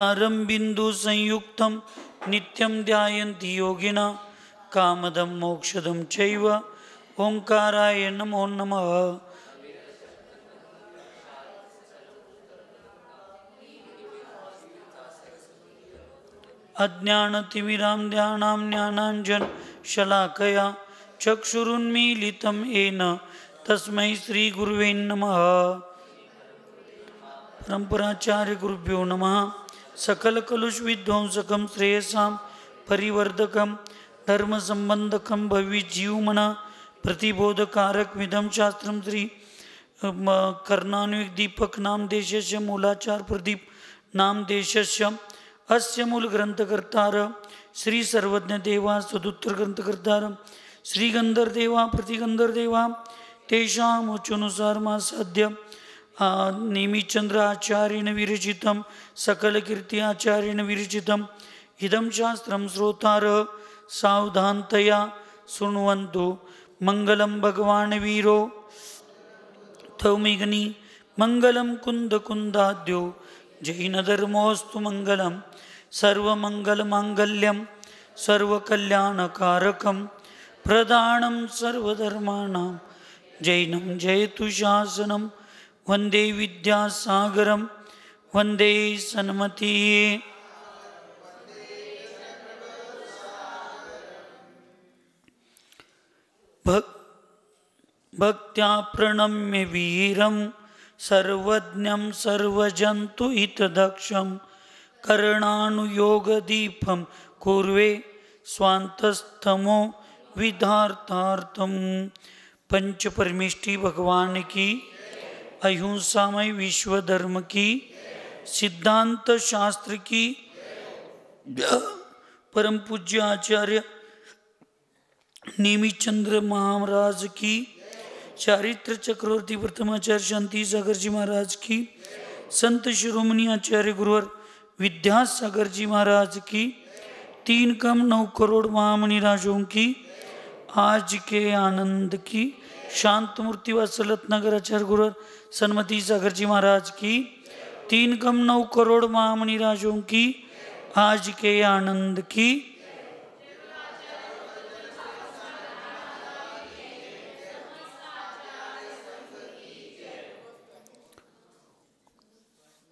बिंदु संयुक्तं नित्यं ध्यायन्ति योगिना कामदं मोक्षदं चैव ओंकाराय नमो नमः। अज्ञानतिमिरान्ध्यानां ज्ञानाञ्जनशलाकया चक्षुरुन्मीलितं येन तस्मै श्रीगुरुवे नमः। परम्पराचार्य गुरुभ्यो नमः। सकलकलुषविध्वंसकं श्रेयसां परिवर्धकं धर्मसंबंधकं भविजीवमना प्रतिबोधकारकमिदं शास्त्रं श्री कर्णान्विक दीपक नाम देशस्य मूलाचार प्रदीप नाम देशस्य अस्य मूल ग्रंथकर्तार श्री सर्वज्ञ देवा सदुत्तर ग्रंथकर्तार श्री गंधर्देवा प्रतिगंधर्देवा तेषाम् उच्चानुसार मासाद्य नेमिचंद्र आचार्येण विरचितं सकलकीर्ति आचार्येण विरचितं इदं शास्त्रं श्रोतार सावधानतया शृण्वन्तु। मंगलं भगवान् वीरो थौमिगनी मंगलं कुंदकुंदाद्यो जैनधर्मोऽस्तु मंगलं सर्वमंगलमांगल्यं सर्वकल्याणकारकं प्रदानं सर्वधर्माणां जैनं जयतु शासनं वंदे विद्यासागरं वंदे सन्मति। भक्त्या प्रणम्य वीरं सर्वज्ञं सर्वजन्तु हितदक्षं कर्णानुयोगदीपं कुर्वे स्वान्तस्तमो विधार्तार्थं। पंच परमेष्टि भगवान की, अहिंसामय विश्व धर्म की, सिद्धांत शास्त्र की, परम पूज्य आचार्य नेमिचंद्र महाराज की, चारित्र चक्रवर्ती प्रथमाचार्य शांति सागर जी महाराज की, संत शिरोमणि आचार्य गुरुवर विद्यासागर जी महाराज की, 3 कम 9 करोड़ महामणि राजों की, आज के आनंद की, शांत मूर्ति वत्सलत नगर आचार्य गुरुवर सन्मति सागर जी महाराज की, 3 कम 9 करोड़ महामणि राजों की, आज के आनंद की,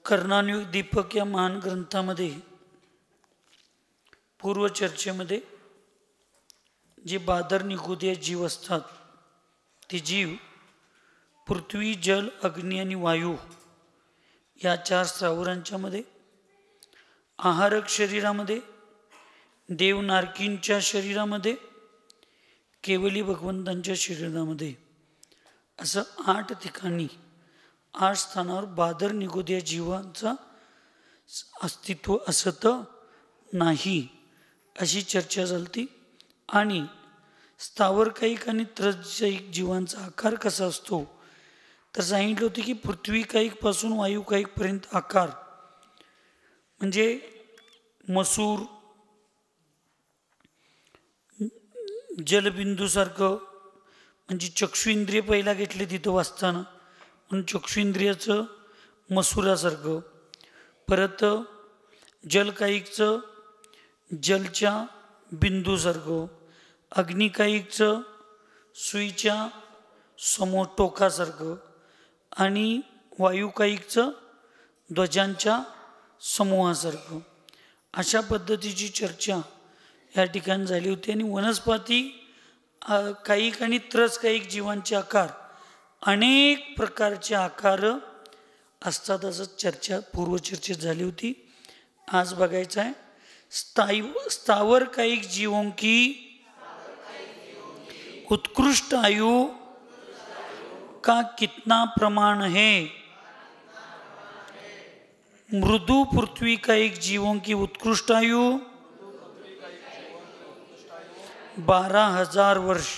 कर्णान्विक दीपक या महान ग्रंथामध्ये पूर्वचर्चेमध्ये जे बादर निगुदे जीव असतात ते जीव पृथ्वी जल अग्नी आणि वायू या 4 स्थावरांच्या मध्ये, आहारक शरीरामध्ये, देवनारकींच्या शरीरामध्ये, केवली भगवंतांच्या शरीरामध्ये असं 8 ठिकाणी 8 स्थानावर बादर निगुद्या जीवांचा अस्तित्व असत नाही अशी चर्चा झाली। आणि स्थावरकायिक आणि त्रयजैक जीवांचा आकार कसा असतो तर सांगितलं होतं की पृथ्वीकायिक पासून वायुकायिक पर्यंत आकार म्हणजे मसूर जलबिंदूसारखं, म्हणजे चक्षुइंद्रिय पहिला घेतले तिथं वाचताना म्हणून चक्षुइंद्रियाचं मसुरासारखं, परत जलकायिकचं जलच्या बिंदूसारखं, अग्निकायिकचं सुईच्या समोर टोकासारखं आणि वायुकायिकचं ध्वजांच्या समूहासारखं अशा पद्धतीची चर्चा या ठिकाणी झाली होती। आणि वनस्पती कायिक आणि त्रसकायिक जीवांचे आकार अनेक प्रकारचे आकार असतात असं चर्चा पूर्वचर्चेत झाली होती। आज बघायचं आहे स्थावर कायिक जीवों की उत्कृष्ट आयु का कितना प्रमाण है। मृदु पृथ्वी कायिक जीवों की उत्कृष्ट आयु 12,000 वर्ष,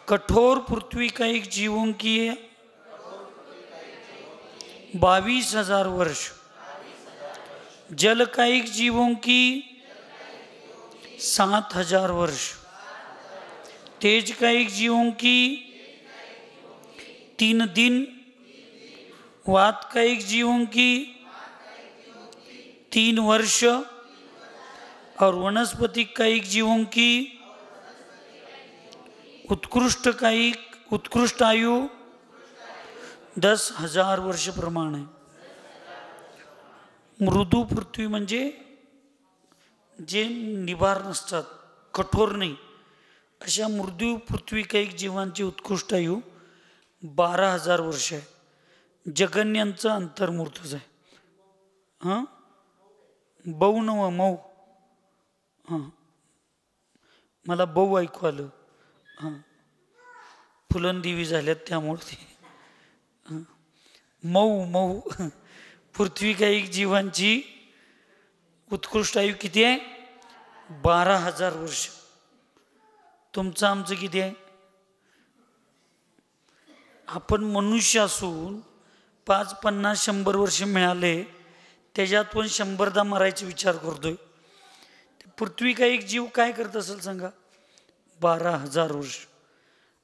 कठोर पृथ्वी कायिक जीवों की 22,000 वर्ष, जलकायिक जीवों की 7,000 वर्ष, तेजकायिक जीवों की 3 दिन, वातकायिक जीवों की 3 वर्ष और वनस्पति कायिक जीवों की उत्कृष्ट आयु 10,000 वर्ष प्रमाणे। मृदू पृथ्वी म्हणजे जे निभार नसतात, कठोर नाही, अशा मृदू पृथ्वी कायिक जीवांची उत्कृष्ट आयु 12,000 वर्ष आहे. जगन्यांचं अंतर्मूर्तच आहे. हां, बऊ नव मऊ. हां, मला बऊ ऐकू आलं. हां, फुलंदेवी झाल्यात त्यामुळे ते मऊ मऊ. पृथ्वी कायिक जीवांची उत्कृष्ट आयु किती आहे? 12,000 वर्ष. तुमचं आमचं किती आहे? आपण मनुष्य असून 5, 50, 100 वर्ष मिळाले, त्याच्यात पण 100दा मरायचा विचार करतोय. पृथ्वी कायिक जीव काय करत असेल सांगा? 12,000 वर्ष.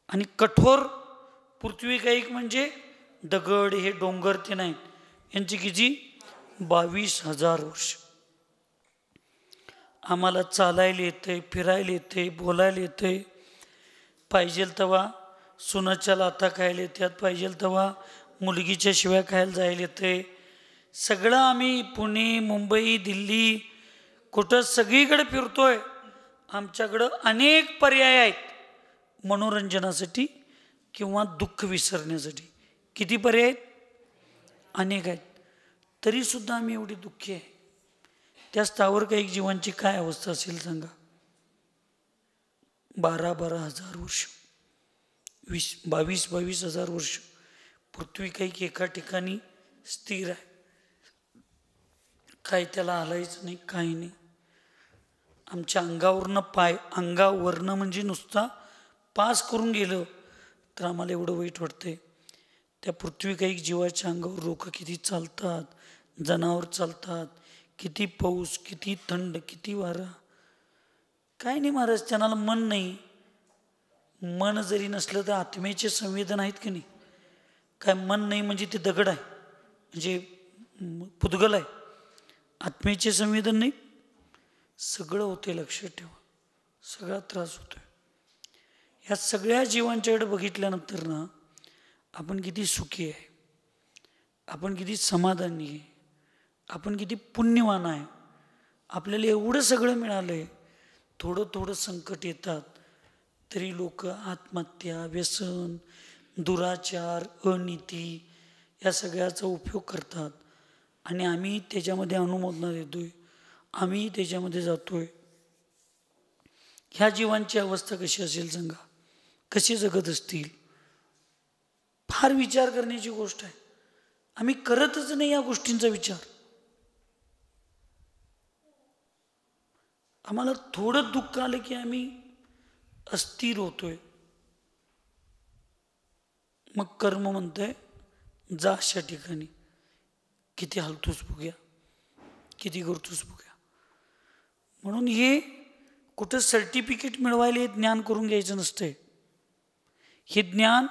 आणि कठोर पृथ्वी कायिक म्हणजे दगड, हे डोंगर ते नाहीत, यांची किती? 22,000 वर्ष. आम्हाला चालायला येतंय, फिरायला येतंय, बोलायला येतंय, पाहिजे तेव्हा सुनाच्या लाथा खायला येतात, पाहिजे तेव्हा मुलगीच्या शिव्या खायला जायला येतंय. सगळं आम्ही पुणे, मुंबई, दिल्ली, कुठं सगळीकडे फिरतोय. आमच्याकडं अनेक पर्याय आहेत मनोरंजनासाठी किंवा दुःख विसरण्यासाठी. किती पर्याय आहेत? अनेक आहेत. तरीसुद्धा आम्ही एवढी दुःखी आहे. त्या स्थावर कायिक जीवांची काय अवस्था असेल सांगा? 12,000 वर्ष, 22,000 वर्ष पृथ्वी कायिक एका ठिकाणी स्थिर आहे. काय त्याला हलायचं नाही, काही नाही. आमच्या अंगावरनं म्हणजे नुसता पास करून गेलं तर आम्हाला एवढं वाईट वाटतंय. त्या पृथ्वी कायिक जीवाच्या अंगावर लोक किती चालतात, जनावर चालतात, किती पाऊस, किती थंड, किती वारा. काय नाही महाराज, त्यांना मन नाही. मन जरी नसलं तर आत्म्याचे संवेदन आहेत की नाही? काय मन नाही म्हणजे ते दगड आहे, म्हणजे पुद्गल आहे. आत्म्याचे संवेदन नाही, सगळं होते. लक्षात ठेवा, सगळा त्रास होतोय. ह्या सगळ्या जीवांच्याकडे बघितल्यानंतर ना आपण किती सुखी आहे, आपण किती समाधानी आहे, आपण किती पुण्यवान आहे. आपल्याला एवढं सगळं मिळालंय, थोडं थोडं संकट येतात तरी लोक आत्महत्या, व्यसन, दुराचार, अनीती या सगळ्याचा उपयोग करतात. आणि आम्ही त्याच्यामध्ये अनुमोदना देतोय, आम्ही त्याच्यामध्ये जातोय. ह्या जीवांची अवस्था कशी असेल सांगा? कशी जगत असतील? फार विचार करण्याची गोष्ट आहे. आम्ही करतच नाही या गोष्टींचा विचार. आम्हाला थोडं दुःख आलं की आम्ही अस्थिर होतोय. मग कर्म म्हणतंय जा अशा ठिकाणी, किती हलतोस बघूया, किती करतोस बघूया. म्हणून हे कुठं सर्टिफिकेट मिळवायला हे ज्ञान करून घ्यायचं नसतंय. हे ज्ञान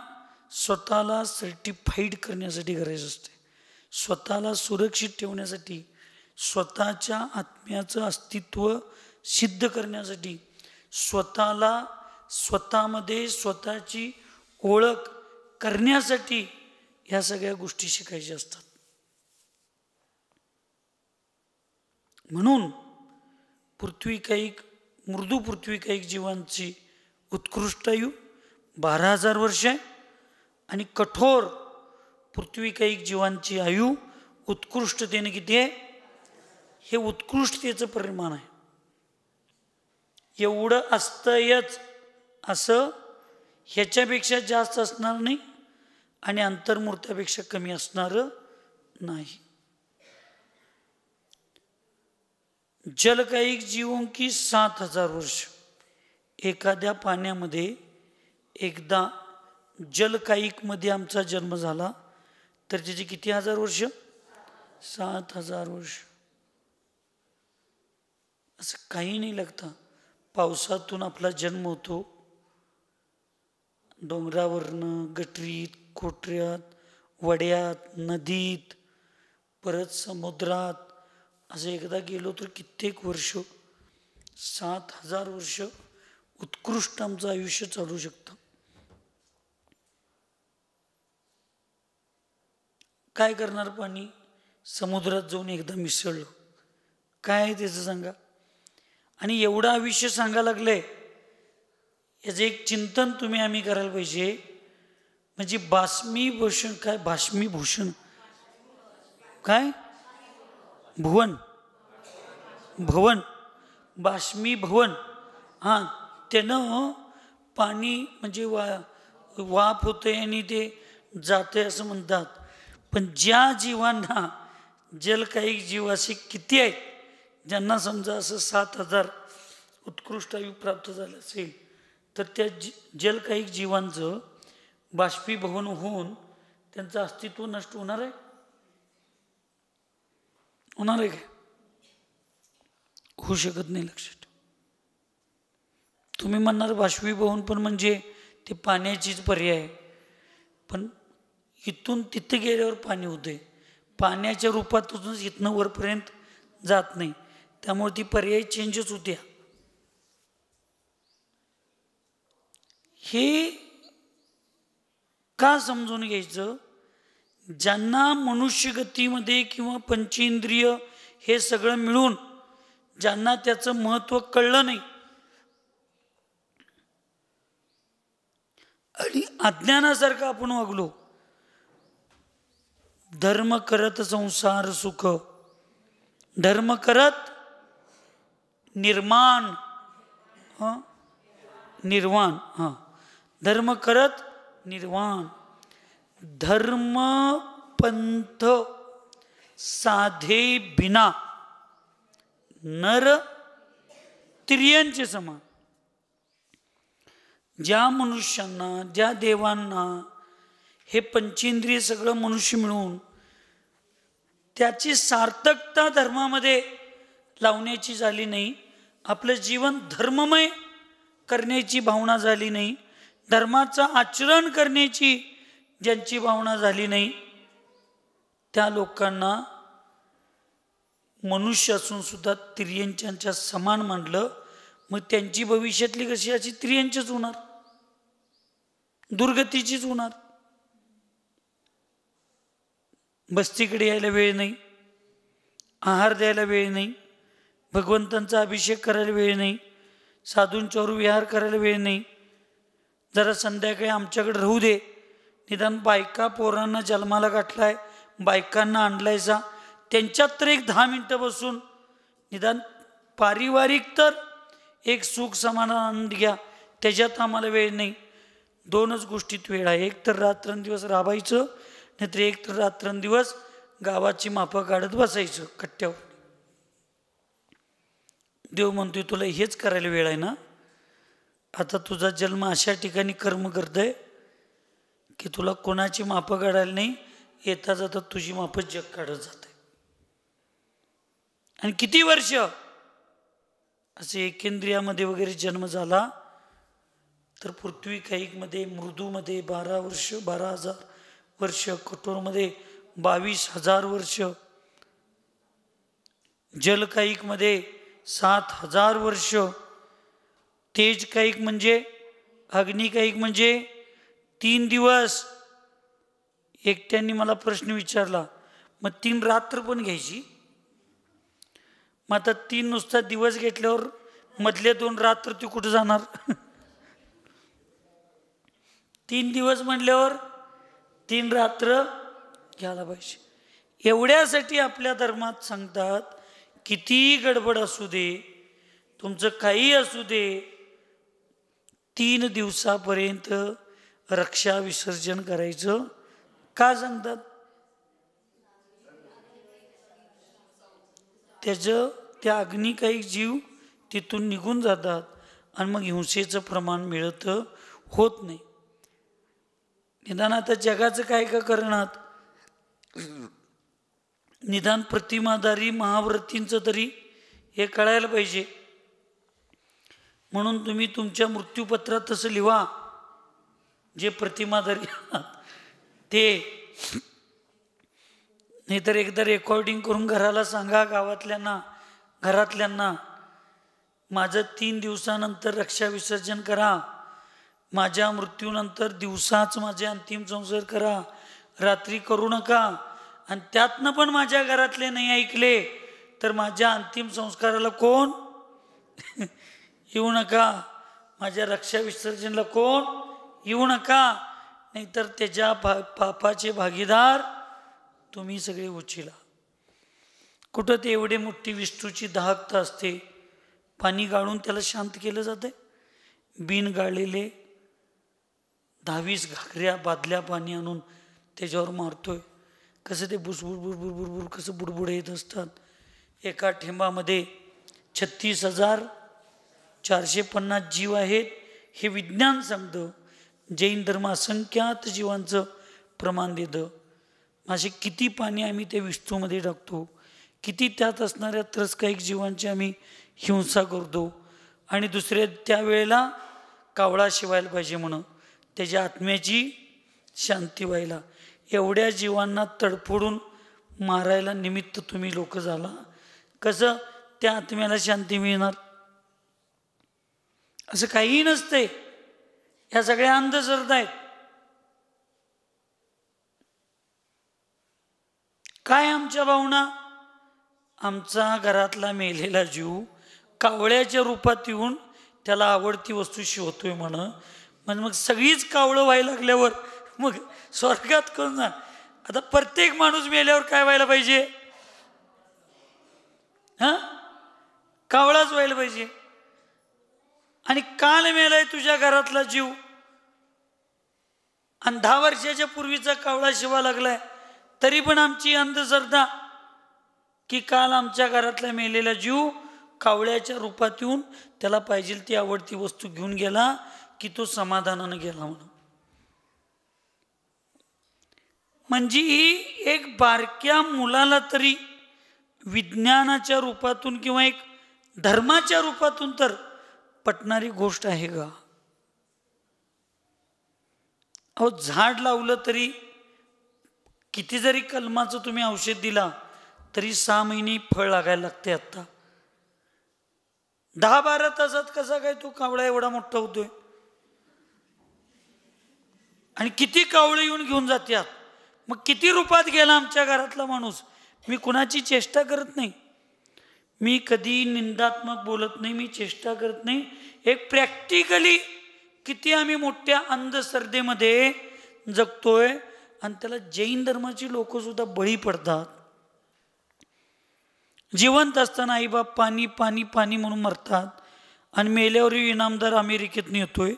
स्वतःला सर्टिफाईड करण्यासाठी करायचं असते, स्वतःला सुरक्षित ठेवण्यासाठी, स्वतःच्या आत्म्याचं अस्तित्व सिद्ध करण्यासाठी, स्वतःला स्वतःमध्ये स्वतःची ओळख करण्यासाठी ह्या सगळ्या गोष्टी शिकायच्या असतात. म्हणून पृथ्वी कायिक, मृदू पृथ्वी कायिक जीवांची उत्कृष्ट आयु 12,000 वर्ष आहे. आणि कठोर पृथ्वी कायिक जीवांची आयु उत्कृष्टतेने किती आहे? हे उत्कृष्टतेचं परिमाण आहे. एवढं असतंयच असं ह्याच्यापेक्षा जास्त असणार नाही आणि अंतर्मूर्तापेक्षा कमी असणार नाही. जलकायिक जीवों की 7,000 वर्ष. एखाद्या पाण्यामध्ये एकदा जलकायिक मध्ये आमचा जन्म झाला तर त्याची किती हजार वर्ष? 7,000 वर्ष. असं काही नाही लागतं. पावसातून आपला जन्म होतो, डोंगरावरनं, गटरीत, कोटऱ्यात, वड्यात, नदीत, परत समुद्रात असं एकदा गेलो तर कित्येक वर्ष, 7,000 वर्ष उत्कृष्ट आमचं आयुष्य चालू शकतं. काय करणार पाणी? समुद्रात जाऊन एकदा मिसळलं, काय आहे त्याचं सांगा. आणि एवढं आयुष्य सांगा लागलंय, याचं एक चिंतन आम्ही करायला पाहिजे. म्हणजे बाष्मीभूषण, काय बाष्मीभूषण, काय भुवन, भवन, बाष्मीभवन, हां, त्यानं पाणी म्हणजे वाफ होते आणि ते जाते असं म्हणतात. पण ज्या जीवांना, जलकायिक जीव असे किती आहेत ज्यांना समजा असं 7,000 उत्कृष्ट आयु प्राप्त झालं असेल, तर त्या जलकायिक जीवांचं बाष्पीभवन होऊन त्यांचं अस्तित्व नष्ट होणार आहे? होणार आहे काय? होऊ शकत नाही. लक्षात तुम्ही म्हणणार बाष्पीभवन पण म्हणजे ते पाण्याचीच पर्याय, पण इथून तिथे गेल्यावर पाणी होते, पाण्याच्या रूपातूनच इथनं वरपर्यंत जात नाही, त्यामुळे ती पर्याय चेंजच होत्या. हे का समजून घ्यायचं? ज्यांना मनुष्यगतीमध्ये किंवा पंचेंद्रिय हे सगळं मिळून ज्यांना त्याचं महत्त्व कळलं नाही आणि अज्ञानासारखं आपण वागलो, धर्म करत संसार सुख, धर्म करत निर्माण, निर्वाण, हां, धर्म करत निर्वाण, धर्म पंथ साधे बिना नर त्रियांचे समान. ज्या मनुष्यांना, ज्या देवांना हे पंचेंद्रिय सगळं मनुष्य मिळून त्याची सार्थकता धर्मामध्ये लावण्याची झाली नाही, आपलं जीवन धर्ममय करण्याची भावना झाली नाही, धर्माचं आचरण करण्याची ज्यांची भावना झाली नाही, त्या लोकांना मनुष्य असून सुद्धा त्रियंच्या समान मानलं. मग त्यांची भविष्यातली कशी अशी त्रियंचीच होणार, दुर्गतीचीच होणार. बस्तीकडे यायला वेळ नाही, आहार द्यायला वेळ नाही, भगवंतांचा अभिषेक करायला वेळ नाही, साधूंच्यावर विहार करायला वेळ नाही. जरा संध्याकाळी आमच्याकडे राहू दे, निदान बायका पोरांना जन्माला गाठलाय, बायकांना आणलायचा, त्यांच्यात तर एक 10 मिनटं बसून निदान पारिवारिक तर एक सुख समाधान आनंद घ्या, त्याच्यात आम्हाला वेळ नाही. 2च गोष्टीत वेळ आहे, एक तर रात्रंदिवस राबायचं, नाहीतर एक तर रात्रंदिवस गावाची मापं काढत बसायचं कट्ट्यावर. देव म्हणतोय तुला हेच करायला वेळ आहे ना? आता तुझा जन्म अशा ठिकाणी कर्म करतोय की तुला कोणाची मापं काढायला नाही, येता जाता तुझी मापं जग काढत जाते. आणि किती वर्ष असे एकेंद्रियामध्ये वगैरे जन्म झाला तर पृथ्वी कायिकमध्ये, मृदूमध्ये 12 वर्ष, 12,000 वर्ष, कठोरमध्ये 22,000 वर्ष, जलकायिकमध्ये 7,000 वर्ष, तेजकायिक म्हणजे, अग्निकायिक म्हणजे 3 दिवस. एकट्यांनी मला प्रश्न विचारला, मग 3 रात्र पण घ्यायची? मग आता 3 नुसता दिवस घेतल्यावर मधले 2 रात्र ती कुठं जाणार? 3 दिवस म्हणल्यावर 3 रात्र घ्यायला पाहिजे. एवढ्यासाठी आपल्या धर्मात सांगतात, किती गडबड असू दे, तुमचं काही असू दे, 3 दिवसापर्यंत रक्षा विसर्जन करायचं. का सांगतात? त्या अग्निकायिक जीव तिथून निघून जातात आणि मग हिंसेचं प्रमाण मिळत होत नाही. निदान आता जगाचं काय का करणार, निदान प्रतिमाधारी महाव्रतींचं तरी हे कळायला पाहिजे. म्हणून तुम्ही तुमच्या मृत्यूपत्रात तसं लिहा, जे प्रतिमाधारी ते नाहीतर एकदा रेकॉर्डिंग करून घराला सांगा, घरातल्यांना माझं 3 दिवसानंतर रक्षा विसर्जन करा, माझ्या मृत्यूनंतर दिवसाच माझे अंतिम संस्कार करा, रात्री करू नका. आणि त्यातनं पण माझ्या घरातले नाही ऐकले तर माझ्या अंतिम संस्काराला कोण येऊ नका, माझ्या रक्षा विसर्जनला कोण येऊ नका, नाहीतर त्याच्या पापाचे भागीदार तुम्ही सगळे उचिला. कुठं ते एवढे मोठी विष्णूची दाहकता असते, पाणी गाळून त्याला शांत केलं जाते. बिन गाळलेले 10-20 घागऱ्या बादल्या पाणी आणून त्याच्यावर मारतोय. कसं ते बुसबुड बुडबुड बुडबुड कसं बुडबुड येत असतात. एका ठेंबामध्ये 36,450 जीव आहेत हे विज्ञान सांगतं. जैन धर्म असंख्यात जीवांचं प्रमाण देतं. असे किती पाणी आम्ही त्या विष्णूमध्ये टाकतो, किती त्यात असणाऱ्या त्रस्कायिक जीवांची आम्ही हिंसा करतो. आणि दुसऱ्या त्यावेळेला कावळा शिवायला पाहिजे म्हणून त्याच्या आत्म्याची शांती व्हायला. एवढ्या जीवांना तडफोडून मारायला निमित्त तुम्ही लोक झाला. कसं त्या आत्म्याला शांती मिळणार? असं काहीही नसते. ह्या सगळ्या अंधश्रद्धा आहेत. काय आमच्या भावना? आमचा घरातला मेलेला जीव कावळ्याच्या रूपात येऊन त्याला आवडती वस्तू शिवतोय म्हणजे मग सगळीच कावळं व्हायला लागल्यावर मग स्वर्गात कोण जा? आता प्रत्येक माणूस मेल्यावर काय व्हायला पाहिजे? कावळाच व्हायला पाहिजे. आणि काल मेलाय तुझ्या घरातला जीव आणि 10 वर्षाच्या पूर्वीचा कावळा शिवा लागलाय, तरी पण आमची अंधश्रद्धा की काल आमच्या घरातला मेलेला जीव कावळ्याच्या रूपात येऊन त्याला पाहिजे ती आवडती वस्तू घेऊन गेला की तो समाधानानं गेला म्हणून. म्हणजे ही एक बारक्या मुलाला तरी विज्ञानाच्या रूपातून किंवा एक धर्माच्या रूपातून तर पटणारी गोष्ट आहे का? अहो, झाड लावलं तरी किती जरी कलमाचं तुम्ही औषध दिला तरी 6 महिने फळ लागायला लागते. आता 10-12 तासात कसा काय तो कावळा एवढा मोठा होतोय? आणि किती कावळे येऊन घेऊन जातात. मग किती रूपात गेला आमच्या घरातला माणूस? मी कुणाची चेष्टा करत नाही, मी कधी निंदात्मक बोलत नाही, मी चेष्टा करत नाही. एक प्रॅक्टिकली किती आम्ही मोठ्या अंधश्रद्धेमध्ये जगतोय आणि त्याला जैन धर्माची लोक सुद्धा बळी पडतात. जिवंत असताना आईबाप पाणी पाणी पाणी म्हणून मरतात आणि मेल्यावर इनामदार अमेरिकेतनं येतोय,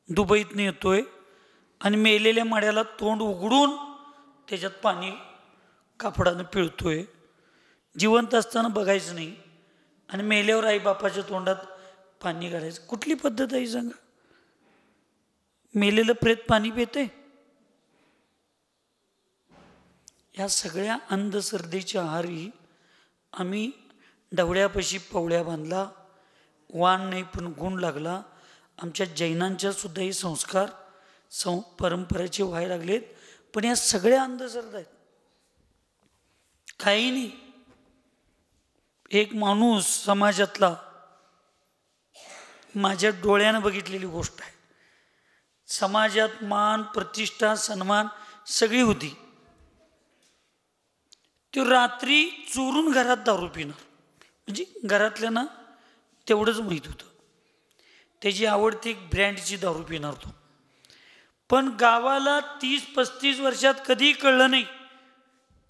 दुबईतनं येतोय आणि मेलेल्या मड्याला तोंड उघडून त्याच्यात पाणी कापडानं पिळतोय. जिवंत असताना बघायचं नाही आणि मेल्यावर आईबापाच्या तोंडात पाणी घालायचं. कुठली पद्धत आहे सांगा? मेलेलं प्रेत पाणी पिते? या सगळ्या अंधश्रद्धेच्या आहारी आम्ही डवळ्यापाशी पवळ्या बांधला, वाण नाही पण गुण लागला. आमच्या जैनांच्या सुद्धा हे संस्कार परंपरेचे व्हायला लागलेत. पण या सगळ्या अंधश्रद्धा आहेत. काही नाही. एक माणूस समाजातला माझ्या डोळ्यानं बघितलेली गोष्ट आहे. समाजात मान प्रतिष्ठा सन्मान सगळी होती. तो रात्री चोरून घरात दारू पिणार. म्हणजे घरातल्यांना तेवढंच माहीत होतं. त्याची आवडती एक ब्रँडची दारू पिणार तो. पण गावाला 30-35 वर्षात कधीही कळलं नाही.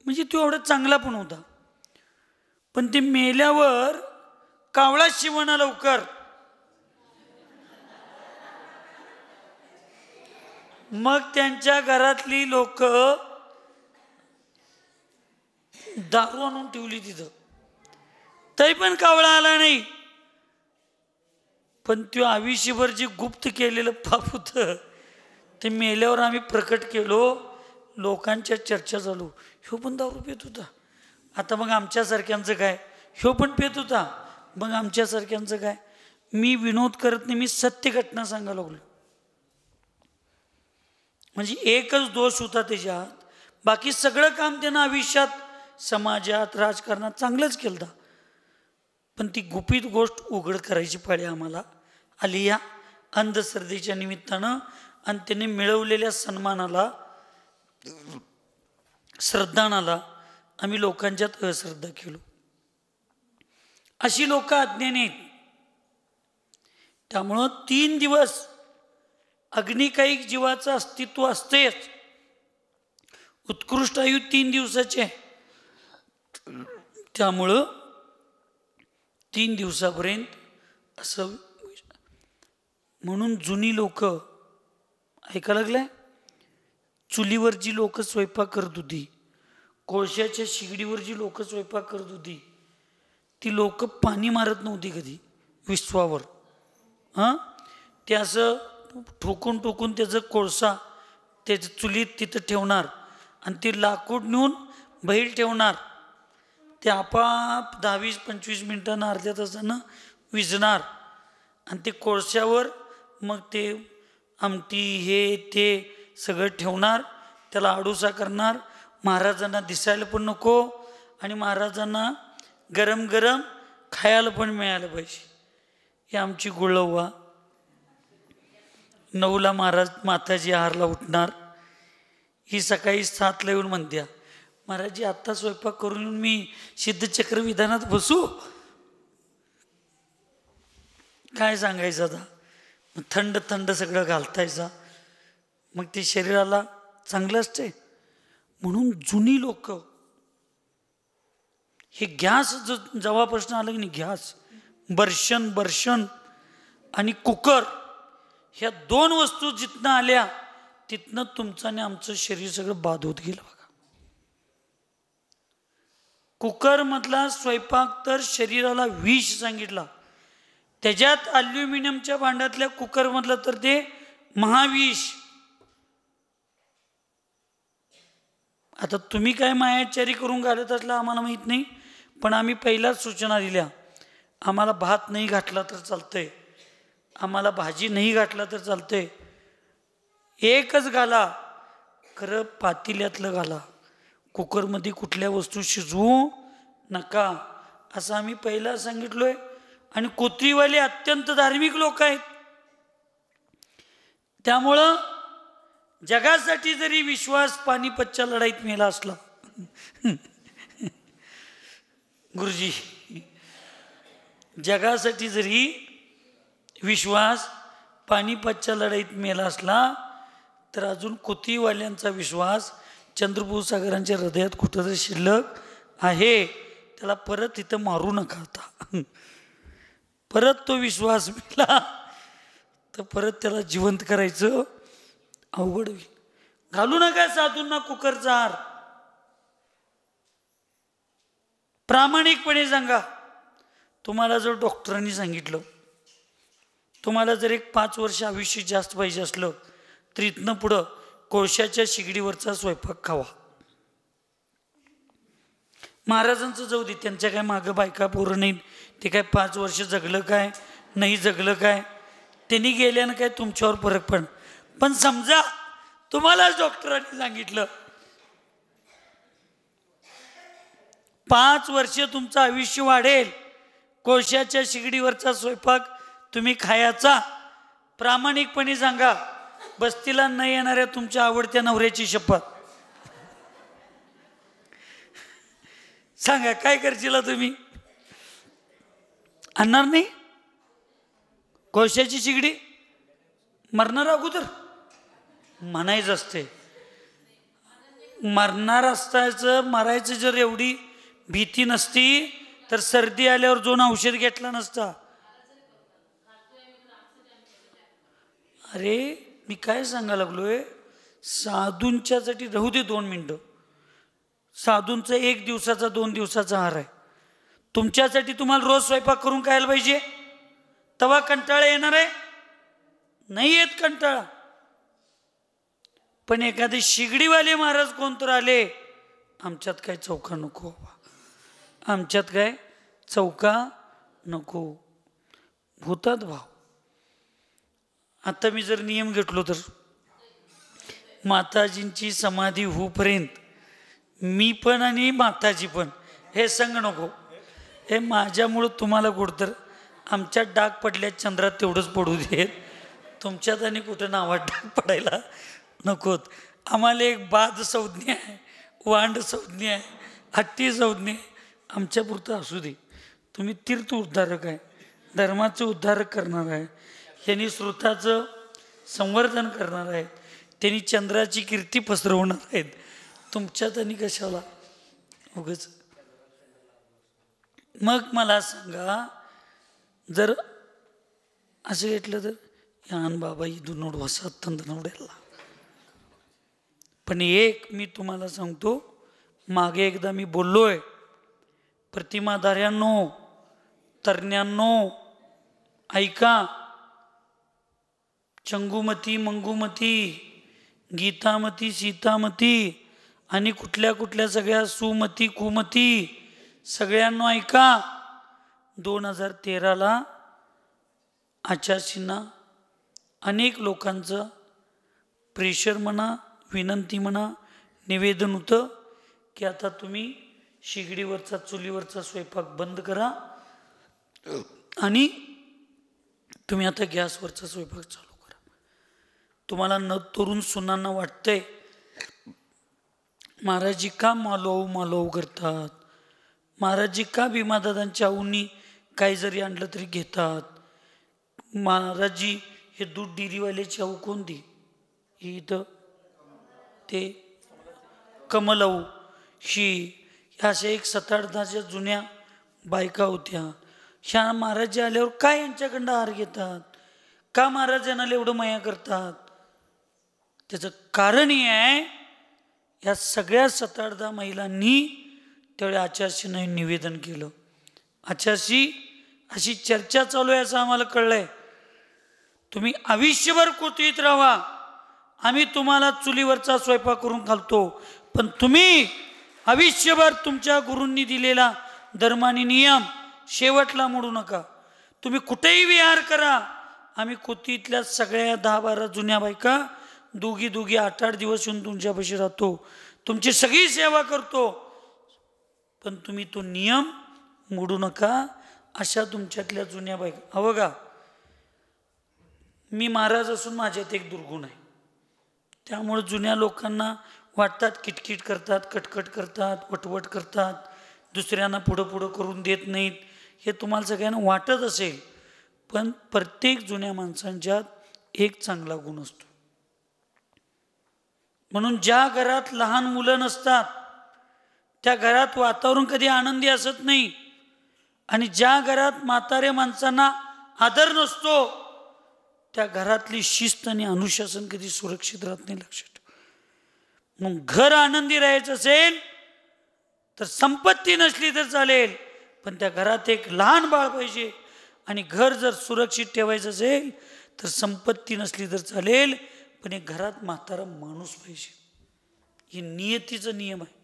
म्हणजे तो एवढा चांगला पण होता. पण ते मेल्यावर कावळा शिवणा लवकर. मग त्यांच्या घरातली लोक दारू आणून ठेवली तिथं, तरी पण कावळा आला नाही. पण तो आयुष्यभर जे गुप्त केलेलं पाप होतं ते मेल्यावर आम्ही प्रकट केलो. लोकांच्या चर्चा चालू, ह्यो पण दारू पित होता. आता मग आमच्यासारख्यांचं काय? ह्यो पण पित होता, मग आमच्यासारख्यांचं काय? मी विनोद करत नाही, मी सत्य घटना सांगायला लागलो. म्हणजे एकच दोष होता त्याच्यात, बाकी सगळं काम त्यानं आयुष्यात समाजात राजकारणात चांगलंच केलं. पण ती गुपित गोष्ट उघड करायची पाळी आम्हाला आली या अंधश्रद्धेच्या निमित्तानं. आणि त्याने मिळवलेल्या सन्मानाला श्रद्धानाला आम्ही लोकांच्यात अश्रद्धा केलो. अशी लोक अज्ञानी आहेत. त्यामुळं 3 दिवस अग्निकायिक जीवाचं अस्तित्व असतेच. उत्कृष्ट आयु 3 दिवसाचे. त्यामुळं 3 दिवसापर्यंत असं. म्हणून जुनी लोक ऐका लागलाय, चुलीवर जी लोक स्वयंपाक करत होती, कोळशाच्या शिगडीवर जी लोक स्वयंपाक करत होती, ती लोक पाणी मारत नव्हती कधी विश्वावर. ते असं ठोकून ठोकून त्याचं कोळसा त्याच्या चुलीत तिथं ठेवणार आणि ते लाकूड नेऊन बैल ठेवणार. ते आपाप 10-20-25 मिनिटांना अर्ध्या तासानं विझणार आणि ते कोळशावर मग ते आमटी हे ते सगळं ठेवणार. त्याला आडूसा करणार. महाराजांना दिसायला पण नको आणि महाराजांना गरम गरम खायला पण मिळालं पाहिजे. ही आमची गुळव्वा. 9ला महाराज माताजी आहारला उठणार. ही सकाळी 7ला येऊन म्हणत्या, महाराजी आत्ता स्वयंपाक करून येऊन मी सिद्धचक्र विधानात बसू. काय सांगायचं आता. थंड थंड सगळं घालतायचा. मग ते शरीराला चांगलं असते. म्हणून जुनी लोक हे गॅस जेव्हा प्रश्न आला की नाही, गॅस बर्शन आणि कुकर, ह्या 2 वस्तू जिथनं आल्या तिथनं तुमचं आणि आमचं शरीर सगळं बाद होत गेलं बघा. कुकर मधला स्वयंपाक तर शरीराला विष सांगितला. त्याच्यात अल्युमिनियमच्या भांड्यातल्या कुकर मधलं तर ते महाविष. आता तुम्ही काय मायाचारी करून घालत असला आम्हाला माहीत नाही, पण आम्ही पहिल्याच सूचना दिल्या. आम्हाला भात नाही घातला तर चालतंय, आम्हाला भाजी नाही घातला तर चालतंय, एकच घाला, खरं पातेल्यातलं घाला. कुकरमध्ये कुठल्या वस्तू शिजवू नका असं आम्ही पहिला सांगितलोय. आणि कोथरीवाले अत्यंत धार्मिक लोक आहेत. त्यामुळं जगासाठी जरी विश्वास पानिपतच्या लढाईत मेला असला, गुरुजी, जगासाठी जरी विश्वास पानिपतच्या लढाईत मेला असला तर अजून कोथरीवाल्यांचा विश्वास चंद्रपूर सागरांच्या हृदयात कुठंतरी शिल्लक आहे. त्याला परत इथं मारू नका. आता परत तो विश्वास मिळाला तर परत त्याला जिवंत करायचं अवघड होईल. घालू नका साधूंना कुकरचा हार. प्रामाणिकपणे सांगा. तुम्हाला जर डॉक्टरांनी सांगितलं तुम्हाला जर एक 5 वर्ष आयुष्य जास्त पाहिजे असलं तर इथनं पुढं कोळशाच्या शिगडीवरचा स्वयंपाक खावा. महाराजांचं जाऊ दे, त्यांच्या काय मागं बायका पोरं नाहीत, ते काय 5 वर्ष जगलं काय नाही जगलं काय, त्यांनी गेल्यानं काय तुमच्यावर फरक पण समजा तुम्हालाच डॉक्टरांनी सांगितलं 5 वर्ष तुमचं आयुष्य वाढेल, कोळशाच्या शिगडीवरचा स्वयंपाक तुम्ही खायचा. प्रामाणिकपणे सांगा. बस्तीला न येणाऱ्या तुमच्या आवडत्या नवऱ्याची शपथ सांगा, काय करशील तुम्ही? आणणार नाही कोळशाची शिगडी? मरणार अगोदर म्हणायचं असते. मरणार असतायचं, मरायचं जर एवढी भीती नसती तर सर्दी आल्यावर दोन औषध घेतला नसता. अरे मी काय सांगायला लागलोय, साधूंच्यासाठी राहू दे 2 मिनिटं. साधूंचं 1 दिवसाचा 2 दिवसाचा आहार आहे. तुमच्यासाठी तुम्हाला रोज स्वयंपाक करून खायला पाहिजे. तेव्हा कंटाळा येणार आहे? नाही येत कंटाळा. पण एखादे शिगडीवाले महाराज कोणतर आले, आमच्यात काय चौका नको, आमच्यात काय चौका नको. होतात भाव. आता मी जर नियम घेतलो तर माताजींची समाधी होईपर्यंत मी पण आणि माताजी पण हे सांग नको. हे माझ्यामुळं तुम्हाला कुठं आमच्यात डाग पडल्या चंद्रात तेवढंच पडू देत, तुमच्यात आणि कुठं नावात डाग पडायला नकोत. आम्हाला एक बाद संज्ञा आहे, वांड संज्ञा आहे, हट्टी संज्ञा आहे. आमच्यापुरतं असू दे. तुम्ही तीर्थ उद्धारक आहे, धर्माचं उद्धारक करणार आहे, यांनी श्रुताचं संवर्धन करणार आहेत, त्यांनी चंद्राची कीर्ती पसरवणार आहेत. तुमच्यात आणि कशाला उगाच. मग मला सांगा, जर असं घेतलं तर यान बाबा इथून वसात तंदनवड्याला. पण एक मी तुम्हाला सांगतो, मागे एकदा मी बोललोय, प्रतिमाधाऱ्यांनो, तरण्यांनो, ऐका. चंगुमती, मंगुमती, गीतामती, सीतामती आणि कुठल्या कुठल्या सगळ्या सुमती, कुमती, सगळ्यांना ऐका. 2013ला आचार्यजींना अनेक लोकांचं प्रेशर म्हणा, विनंती म्हणा, निवेदन होतं की आता तुम्ही शिगडीवरचा चुलीवरचा स्वयंपाक बंद करा आणि तुम्ही आता गॅसवरचा स्वयंपाक चालू करा. तुम्हाला न तरुण सुनांना वाटतंय महाराजजी का मालव करतात, महाराजजी का भीमादादांच्या आऊनी काही जरी आणलं तरी घेतात, महाराजजी हे दूध डेअरीवाल्याची आऊ कोणती, ही इथं ते कमलाऊ शी, ह्या अशा एक 7-8 जुन्या बायका होत्या. ह्या महाराज आल्यावर काय यांच्याकडं आहार घेतात, का महाराजांना एवढं माया करतात? त्याचं कारण हे आहे, या सगळ्या 7-8 महिलांनी त्यावेळी आचार्यजींना निवेदन केलं. आचार्यजी अशी चर्चा चालू आहे असं आम्हाला कळलंय, तुम्ही आयुष्यभर कोठीत राहा, आम्ही तुम्हाला चुलीवरचा स्वयंपाक करून घालतो, पण तुम्ही आयुष्यभर तुमच्या गुरूंनी दिलेला धर्मानी नियम शेवटला मोडू नका. तुम्ही कुठेही विहार करा, आम्ही कोठीतल्या सगळ्या 10-12 जुन्या बायका दोघी 8-8 दिवस येऊन तुमच्यापाशी राहतो, तुमची सगळी सेवा करतो, पण तुम्ही तो नियम मोडू नका. अशा तुमच्यातल्या जुन्या बायका. हवं का, मी महाराज असून माझ्यात एक दुर्गुण आहे, त्यामुळे जुन्या लोकांना वाटतात, किटकिट करतात, कटकट करतात, वटवट करतात, दुसऱ्यांना पुढं करून देत नाहीत, हे तुम्हाला सगळ्यांना वाटत असेल. पण प्रत्येक जुन्या माणसांच्यात एक चांगला गुण असतो. म्हणून ज्या घरात लहान मुलं नसतात त्या घरात वातावरण कधी आनंदी असत नाही, आणि ज्या घरात म्हाताऱ्या माणसांना आदर नसतो त्या घरातली शिस्त आणि अनुशासन कधी सुरक्षित राहत नाही. लक्षात. मग घर आनंदी राहायचं असेल तर संपत्ती नसली तर चालेल, पण त्या घरात एक लहान बाळ पाहिजे. आणि घर जर सुरक्षित ठेवायचं असेल तर संपत्ती नसली तर चालेल, पण एक घरात म्हातारा माणूस पाहिजे. ही नियतीचा नियम आहे.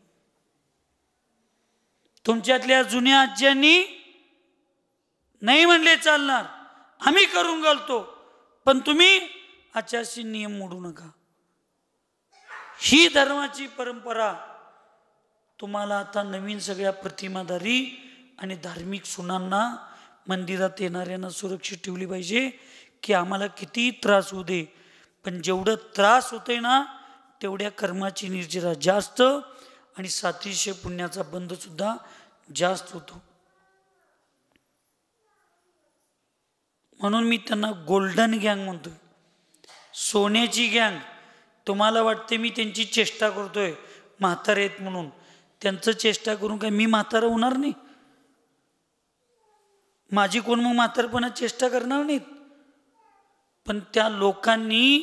तुमच्यातल्या जुन्या आज्यांनी नाही म्हणले चालणार, आम्ही करून घालतो, पण तुम्ही आचार्यशी नियम मोडू नका. ही धर्माची परंपरा तुम्हाला आता नवीन सगळ्या प्रतिमाधारी आणि धार्मिक सुनांना, मंदिरात येणाऱ्यांना सुरक्षित ठेवली पाहिजे. की आम्हाला किती त्रास होऊ दे, पण जेवढं त्रास होतंय ना तेवढ्या कर्माची निर्जरा जास्त आणि 700 पुण्याचा बंध सुद्धा जास्त होतो. म्हणून मी त्यांना गोल्डन गँग म्हणतोय, सोन्याची गँग. तुम्हाला वाटते मी त्यांची चेष्टा करतोय म्हातारे आहेत म्हणून, त्यांचं चेष्टा करून काय मी म्हातारा होणार नाही? माझी कोण मग म्हातारपणात चेष्टा करणार नाहीत? पण त्या लोकांनी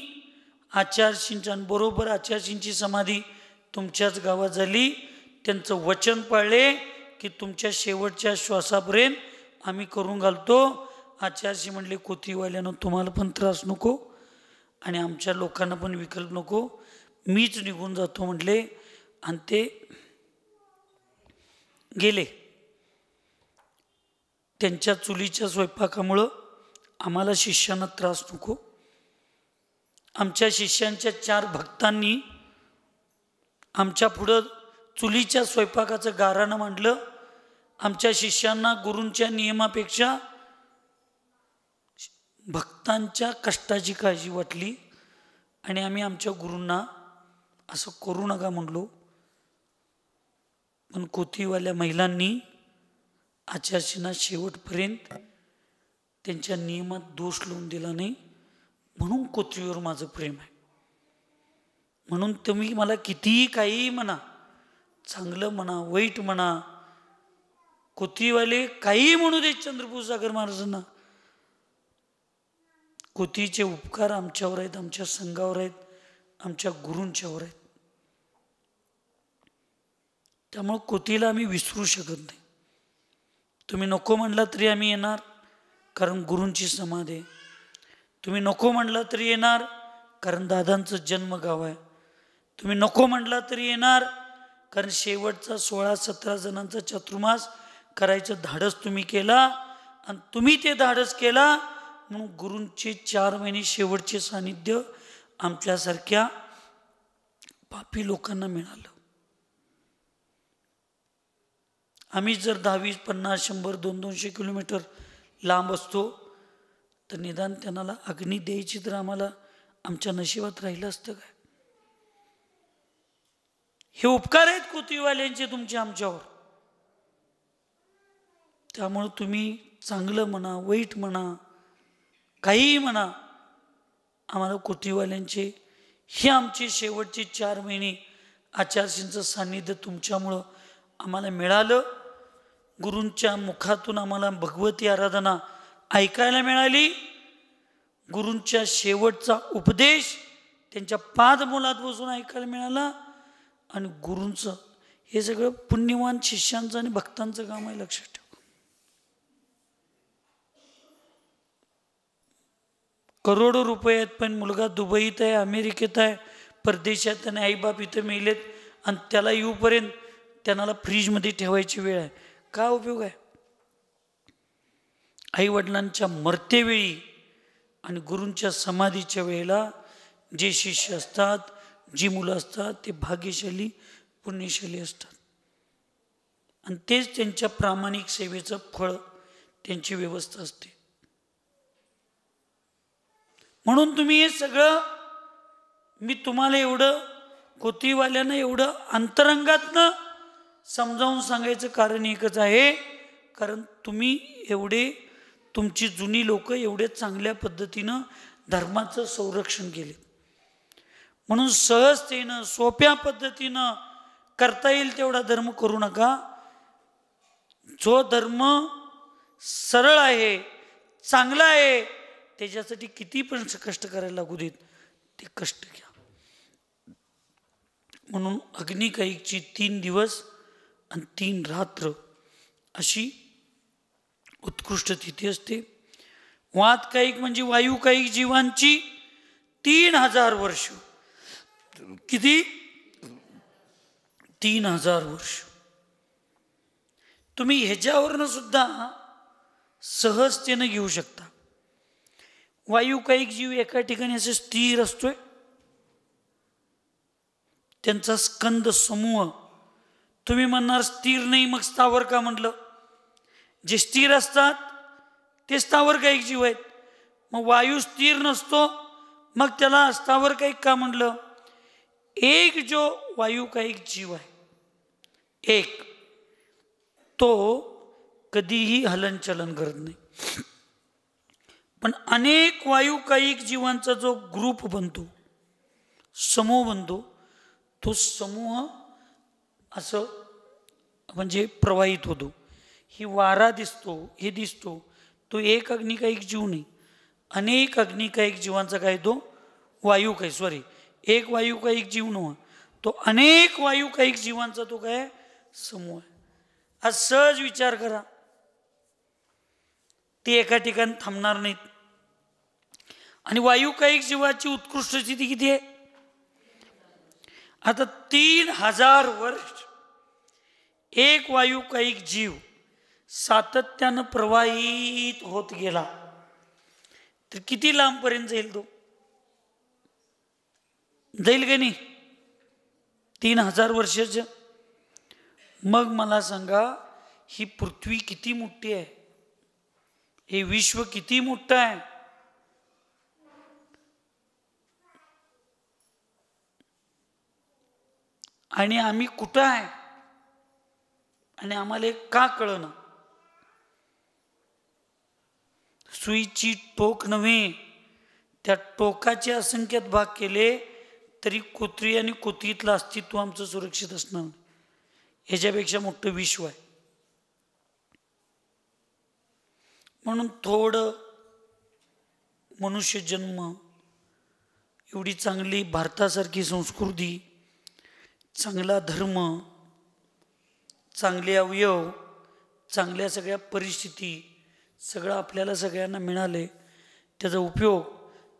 आचार्यजींच्या बरोबर, आचार्यजींची समाधी तुमच्याच गावात झाली, त्यांचं वचन पाळले की तुमच्या शेवटच्या श्वासापर्यंत आम्ही करून घालतो. आचार्यजी म्हणले कोथीवाल्यानं तुम्हाला पण त्रास नको आणि आमच्या लोकांना पण विकल्प नको, मीच निघून जातो म्हटले. आणि ते गेले. त्यांच्या चुलीच्या स्वयंपाकामुळं आम्हाला शिष्यांना त्रास नको. आमच्या शिष्यांच्या 4 भक्तांनी आमच्या पुढं चुलीच्या स्वयंपाकाचं गारानं मांडलं. आमच्या शिष्यांना गुरूंच्या नियमापेक्षा भक्तांच्या कष्टाची काळजी वाटली आणि आम्ही आमच्या गुरूंना असं करू नका म्हणलो. पण कोथीवाल्या महिलांनी आचार्यांना शेवटपर्यंत त्यांच्या नियमात दोष लावून दिला नाही. म्हणून कोथीवर माझं प्रेम आहे. म्हणून तुम्ही मला कितीही काही म्हणा, चांगलं म्हणा, वाईट म्हणा, कोथीवाले काही म्हणू दे चंद्रपूर सागर महाराजांना, कोथीचे उपकार आमच्यावर आहेत, आमच्या संघावर आहेत, आमच्या गुरूंच्यावर आहेत. त्यामुळं कोथीला आम्ही विसरू शकत नाही. तुम्ही नको म्हणला तरी आम्ही येणार, कारण गुरूंची समाधी आहे. तुम्ही नको म्हणला तरी येणार, कारण दादांचं जन्मगाव आहे. तुम्ही नको म्हणला तरी येणार, कारण शेवटचा 16-17 जणांचा चातुर्मास करायचं धाडस तुम्ही केला आणि तुम्ही ते धाडस केला म्हणून गुरूंचे 4 महिने शेवटचे सानिध्य आमच्यासारख्या पापी लोकांना मिळालं. आम्ही जर 10, 50, 100, 200 किलोमीटर लांब असतो तर निदान त्यांना अग्नी द्यायची तर आम्हाला आमच्या नशिबात राहिलं असतं काय? हे उपकार आहेत कोथीवाल्यांचे तुमचे आमच्यावर. त्यामुळं तुम्ही चांगलं म्हणा, वाईट म्हणा, काहीही म्हणा, आम्हाला कोथीवाल्यांचे हे आमचे शेवटचे 4 महिने आचार्यांचं सान्निध्य तुमच्यामुळं आम्हाला मिळालं. गुरूंच्या मुखातून आम्हाला भगवती आराधना ऐकायला मिळाली. गुरूंच्या शेवटचा उपदेश त्यांच्या पादमूलात बसून ऐकायला मिळाला. आणि गुरूंचं हे सगळं पुण्यवान शिष्यांचं आणि भक्तांचं काम आहे, लक्षात ठेवा. करोडो रुपये आहेत, पण मुलगा दुबईत आहे, अमेरिकेत आहे, परदेशात, आणि आईबाप इथं मेलेत आणि त्याला येऊपर्यंत त्यांना फ्रीजमध्ये ठेवायची वेळ आहे. काय उपयोग आहे? आईवडिलांच्या मरतेवेळी आणि गुरूंच्या समाधीच्या वेळेला जे शिष्य असतात, जी मुलं असतात, ते भाग्यशाली, पुण्यशाली असतात आणि तेच त्यांच्या प्रामाणिक सेवेचं फळ, त्यांची व्यवस्था असते. म्हणून तुम्ही हे सगळं, मी तुम्हाला एवढं कोथीवाल्यांना एवढं अंतरंगातनं समजावून सांगायचं कारण एकच आहे, कारण तुम्ही एवढे, तुमची जुनी लोक एवढे चांगल्या पद्धतीनं धर्माचं संरक्षण केले. म्हणून सहजतेनं, सोप्या पद्धतीनं करता येईल तेवढा धर्म करू नका. जो धर्म सरळ आहे, चांगला आहे, त्याच्यासाठी किती पण कष्ट करायला लागू देत, ते कष्ट घ्या. म्हणून अग्निकाईकची 3 दिवस आणि 3 रात्र अशी उत्कृष्ट तिथी असते. वातकायिक म्हणजे वायुकायिक जीवांची 3000 वर्ष. किती? 3000 वर्ष. तुम्ही ह्याच्यावरनं सुद्धा सहजतेनं घेऊ शकता. वायुकायिक जीव एका ठिकाणी असे स्थिर असतोय, त्यांचा स्कंद समूह. तुम्ही म्हणणार स्थिर नाही, मग स्थावर का म्हटलं? जे स्थिर असतात ते स्थावरकायिक जीव आहेत. मग वायू स्थिर नसतो, मग त्याला स्थावरकायिक का म्हटलं? एक जो वायुकायिक जीव आहे, एक, तो कधीही हलनचलन करत नाही. पण अनेक वायुकायिक जीवांचा जो ग्रुप बनतो, समूह बनतो, तो समूह असं म्हणजे प्रवाहित होतो. ही वारा दिसतो, हे दिसतो, तो एक अग्निकायिक जीव नाही, अनेक अग्निकायिक जीवांचा काय तो वायुकायिक, सॉरी, एक वायुकायिक जीव नव्हे, तो अनेक वायुकायिक जीवांचा तो काय समूह आहे. आज सहज विचार करा, ते एका ठिकाणी थांबणार नाहीत. आणि वायुकायिक जीवाची उत्कृष्ट स्थिती किती आहे? आता 3000 वर्ष एक वायुकायिक जीव सातत्यानं प्रवाहित होत गेला तर किती लांबपर्यंत जाईल? तो जाईल का नाही? 3000 वर्षाच्या मग मला सांगा, ही पृथ्वी किती मोठी आहे, हे विश्व किती मोठं आहे. आणि आम्ही कुठं आहे आणि आम्हाला हे का कळना. सुईची टोक नव्हे, त्या टोकाचे असंख्यात भाग केले तरी कोथळी आणि कोथळीतलं अस्तित्व आमचं सुरक्षित असणार. ह्याच्यापेक्षा मोठं विश्व आहे. म्हणून थोडं मनुष्य जन्म, एवढी चांगली भारतासारखी संस्कृती, चांगला धर्म, चांगले अवयव, चांगल्या सगळ्या परिस्थिती, सगळं आपल्याला सगळ्यांना मिळाले. त्याचा उपयोग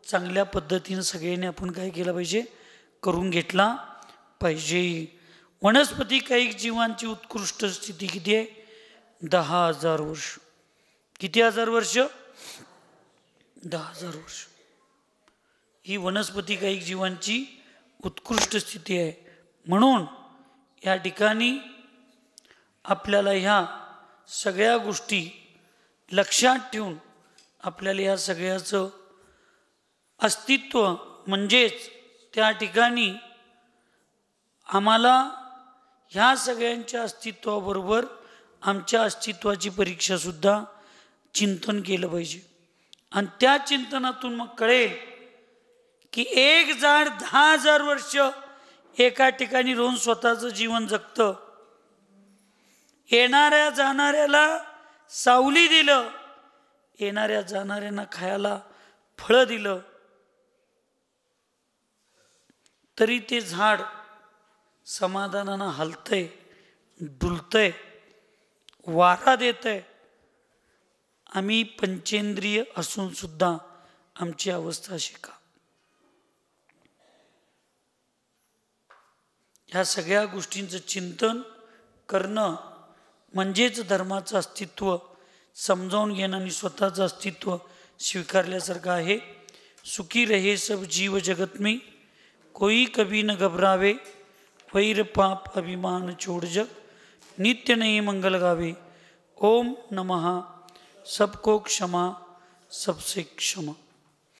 चांगल्या पद्धतीनं सगळ्यांनी आपण काय केला पाहिजे, करून घेतला पाहिजे. वनस्पती काही जीवांची उत्कृष्ट स्थिती किती आहे, 10,000 वर्ष. किती हजार वर्ष, 10,000 वर्ष. ही वनस्पती काही जीवांची उत्कृष्ट स्थिती आहे. म्हणून या ठिकाणी आपल्याला ह्या सगळ्या गोष्टी लक्षात ठेवून आपल्याला या सगळ्याचं अस्तित्व, म्हणजेच त्या ठिकाणी आम्हाला ह्या सगळ्यांच्या अस्तित्वाबरोबर आमच्या अस्तित्वाची परीक्षासुद्धा चिंतन केलं पाहिजे. आणि त्या चिंतनातून मग कळेल की एक झाड 10,000 वर्ष एका ठिकाणी राहून स्वतःचं जीवन जगतं. येणाऱ्या जाणाऱ्याला सावली दिलं, येणाऱ्या जाणाऱ्यांना खायला फळं दिलं, तरी ते झाड समाधानानं हलतंय, डुलतंय, वारा देतंय. आम्ही पंचेंद्रिय असून सुद्धा आमची अवस्था अशी का. ह्या सगळ्या गोष्टींचं चिंतन करणं म्हणजेच धर्माचं अस्तित्व समजावून घेणं आणि स्वतःचं अस्तित्व स्वीकारल्यासारखं आहे. सुखी रहे सब जीव जगत में, कोई कभी न घबरावे, वैर पाप अभिमान छोड़ जग, नित्य नए मंगल गावे. ओम नमः. सबको क्षमा, सबसे क्षमा.